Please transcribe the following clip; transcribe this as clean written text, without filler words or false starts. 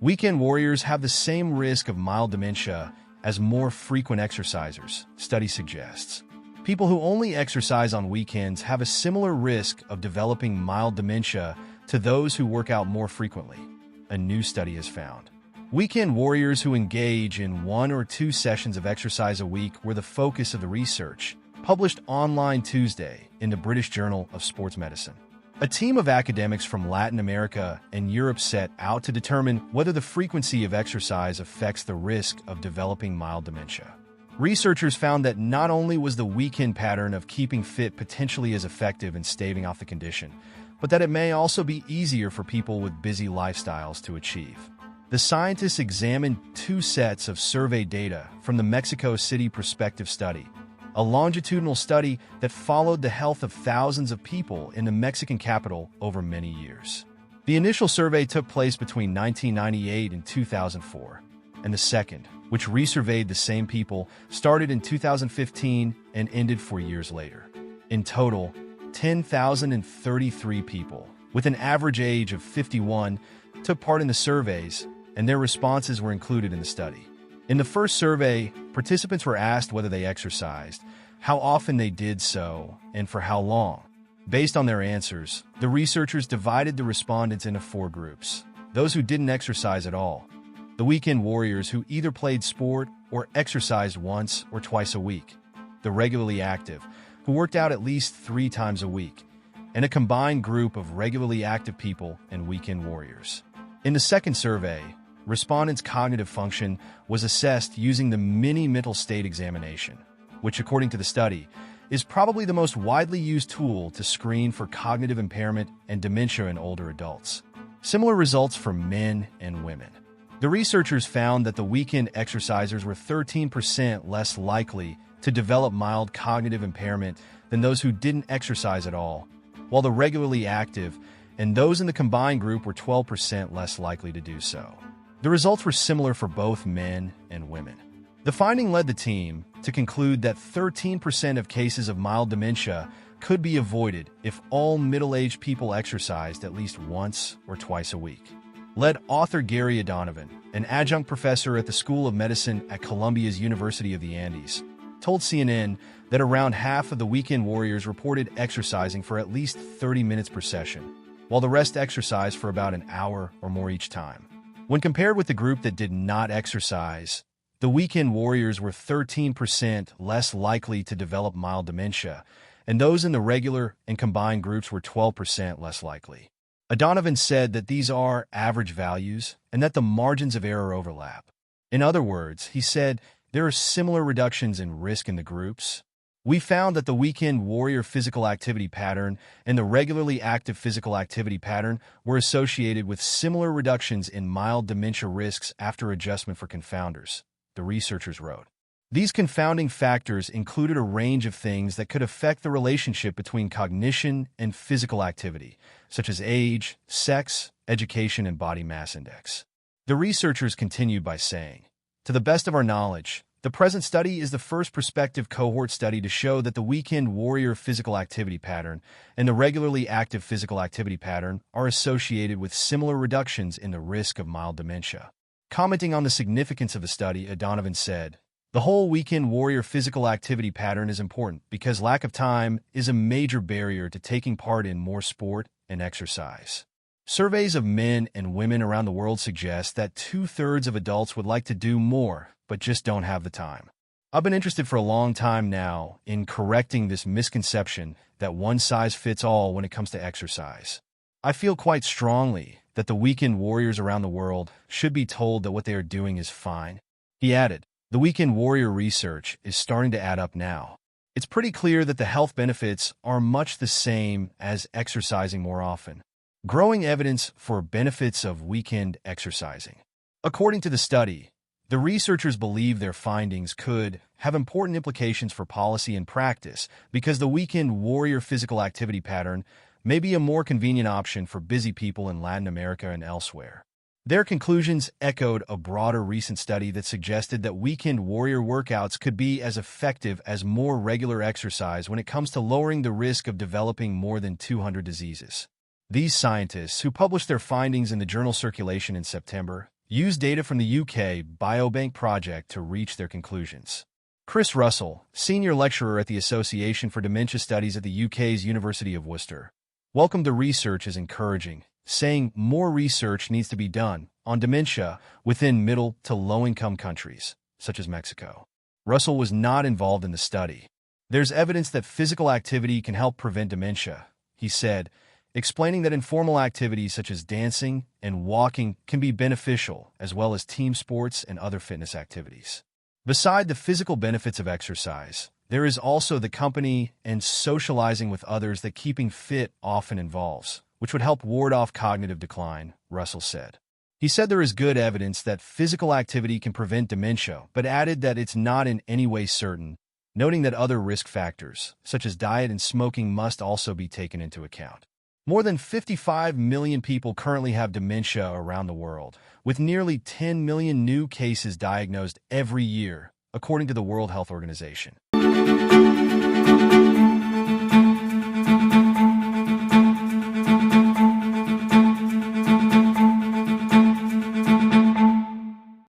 Weekend warriors have the same risk of mild dementia as more frequent exercisers, study suggests. People who only exercise on weekends have a similar risk of developing mild dementia to those who work out more frequently, a new study has found. Weekend warriors who engage in 1 or 2 sessions of exercise a week were the focus of the research, published online Tuesday in the British Journal of Sports Medicine. A team of academics from Latin America and Europe set out to determine whether the frequency of exercise affects the risk of developing mild dementia. Researchers found that not only was the weekend pattern of keeping fit potentially as effective in staving off the condition, but that it may also be easier for people with busy lifestyles to achieve. The scientists examined 2 sets of survey data from the Mexico City Prospective Study, a longitudinal study that followed the health of thousands of people in the Mexican capital over many years. The initial survey took place between 1998 and 2004, and the second, which resurveyed the same people, started in 2015 and ended 4 years later. In total, 10,033 people, with an average age of 51, took part in the surveys, and their responses were included in the study. In the first survey, participants were asked whether they exercised, how often they did so, and for how long. Based on their answers, the researchers divided the respondents into 4 groups: those who didn't exercise at all, the weekend warriors who either played sport or exercised once or twice a week, the regularly active, who worked out at least 3 times a week, and a combined group of regularly active people and weekend warriors. In the second survey, respondents' cognitive function was assessed using the mini mental state examination, which, according to the study, is probably the most widely used tool to screen for cognitive impairment and dementia in older adults. Similar results for men and women. The researchers found that the weekend exercisers were 13% less likely to develop mild cognitive impairment than those who didn't exercise at all, while the regularly active and those in the combined group were 12% less likely to do so. The results were similar for both men and women. The finding led the team to conclude that 13% of cases of mild dementia could be avoided if all middle-aged people exercised at least once or twice a week. Led author Gary O'Donovan, an adjunct professor at the School of Medicine at Columbia's University of the Andes, told CNN that around half of the weekend warriors reported exercising for at least 30 minutes per session, while the rest exercised for about an hour or more each time. When compared with the group that did not exercise, the weekend warriors were 13% less likely to develop mild dementia, and those in the regular and combined groups were 12% less likely. O'Donovan said that these are average values and that the margins of error overlap. In other words, he said, there are similar reductions in risk in the groups. We found that the weekend warrior physical activity pattern and the regularly active physical activity pattern were associated with similar reductions in mild dementia risks after adjustment for confounders, the researchers wrote. These confounding factors included a range of things that could affect the relationship between cognition and physical activity, such as age, sex, education, and body mass index. The researchers continued by saying, to the best of our knowledge, the present study is the first prospective cohort study to show that the weekend warrior physical activity pattern and the regularly active physical activity pattern are associated with similar reductions in the risk of mild dementia. Commenting on the significance of the study, O'Donovan said, the whole weekend warrior physical activity pattern is important because lack of time is a major barrier to taking part in more sport and exercise. Surveys of men and women around the world suggest that 2/3 of adults would like to do more, but just don't have the time. I've been interested for a long time now in correcting this misconception that one size fits all when it comes to exercise. I feel quite strongly that the weekend warriors around the world should be told that what they are doing is fine. He added, the weekend warrior research is starting to add up now. It's pretty clear that the health benefits are much the same as exercising more often. Growing evidence for benefits of weekend exercising. According to the study, the researchers believe their findings could have important implications for policy and practice because the weekend warrior physical activity pattern may be a more convenient option for busy people in Latin America and elsewhere. Their conclusions echoed a broader recent study that suggested that weekend warrior workouts could be as effective as more regular exercise when it comes to lowering the risk of developing more than 200 diseases. These scientists, who published their findings in the journal Circulation in September, used data from the UK Biobank project to reach their conclusions. Chris Russell, senior lecturer at the Association for Dementia Studies at the UK's University of Worcester, welcomed the research as encouraging, saying more research needs to be done on dementia within middle to low-income countries, such as Mexico. Russell was not involved in the study. There's evidence that physical activity can help prevent dementia, he said, explaining that informal activities such as dancing and walking can be beneficial, as well as team sports and other fitness activities. Beside the physical benefits of exercise, there is also the company and socializing with others that keeping fit often involves, which would help ward off cognitive decline, Russell said. He said there is good evidence that physical activity can prevent dementia, but added that it's not in any way certain, noting that other risk factors, such as diet and smoking, must also be taken into account. More than 55 million people currently have dementia around the world, with nearly 10 million new cases diagnosed every year, according to the World Health Organization.